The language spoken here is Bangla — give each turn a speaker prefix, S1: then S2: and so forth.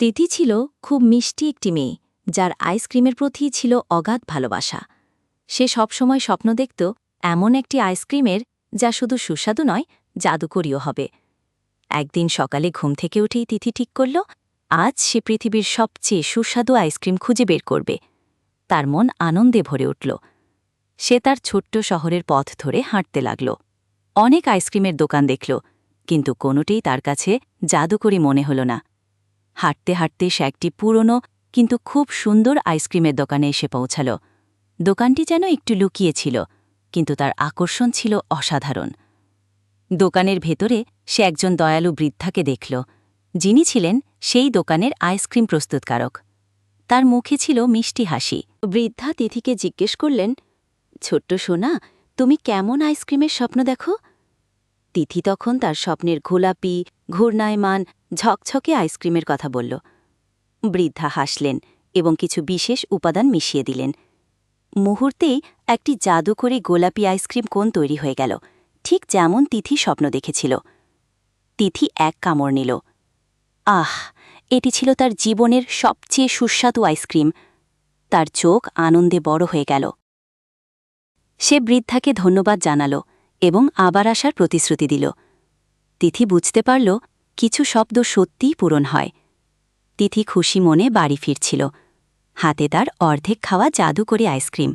S1: তিথি ছিল খুব মিষ্টি একটি মেয়ে, যার আইসক্রিমের প্রতি ছিল অগাধ ভালোবাসা। সে সবসময় স্বপ্ন দেখত এমন একটি আইসক্রিমের যা শুধু সুস্বাদু নয়, জাদুকরীও হবে। একদিন সকালে ঘুম থেকে উঠেই তিথি ঠিক করল, আজ সে পৃথিবীর সবচেয়ে সুস্বাদু আইসক্রিম খুঁজে বের করবে। তার মন আনন্দে ভরে উঠল। সে তার ছোট্ট শহরের পথ ধরে হাঁটতে লাগল। অনেক আইসক্রিমের দোকান দেখল, কিন্তু কোনোটিই তার কাছে জাদুকরী মনে হল না। হাঁটতে হাঁটতে সে একটি পুরনো কিন্তু খুব সুন্দর আইসক্রিমের দোকানে এসে পৌঁছাল। দোকানটি যেন একটু লুকিয়ে ছিল, কিন্তু তার আকর্ষণ ছিল অসাধারণ। দোকানের ভেতরে সে একজন দয়ালু বৃদ্ধাকে দেখল, যিনি ছিলেন সেই দোকানের আইসক্রিম প্রস্তুতকারক। তার মুখে ছিল মিষ্টি হাসি। বৃদ্ধা তিথিকে জিজ্ঞেস করলেন, ছোট্ট সোনা, তুমি কেমন আইসক্রিমের স্বপ্ন দেখো? তিথি তখন তার স্বপ্নের গোলাপি, ঘূর্ণায়মান, ঝকঝকে আইসক্রিমের কথা বলল। বৃদ্ধা হাসলেন এবং কিছু বিশেষ উপাদান মিশিয়ে দিলেন। মুহূর্তেই একটি জাদুকরী গোলাপি আইসক্রিম কোন তৈরি হয়ে গেল, ঠিক যেমন তিথি স্বপ্ন দেখেছিল। তিথি এক কামড় নিল। আহ, এটি ছিল তার জীবনের সবচেয়ে সুস্বাদু আইসক্রিম। তার চোখ আনন্দে বড় হয়ে গেল। সে বৃদ্ধাকে ধন্যবাদ জানাল এবং আবার আসার প্রতিশ্রুতি দিল। তিথি বুঝতে পারল, কিছু শব্দ সত্যিই পূরণ হয়। তিথি খুশি মনে বাড়ি ফিরছিল। হাতে তার অর্ধেক খাওয়া জাদুকরী আইসক্রিম।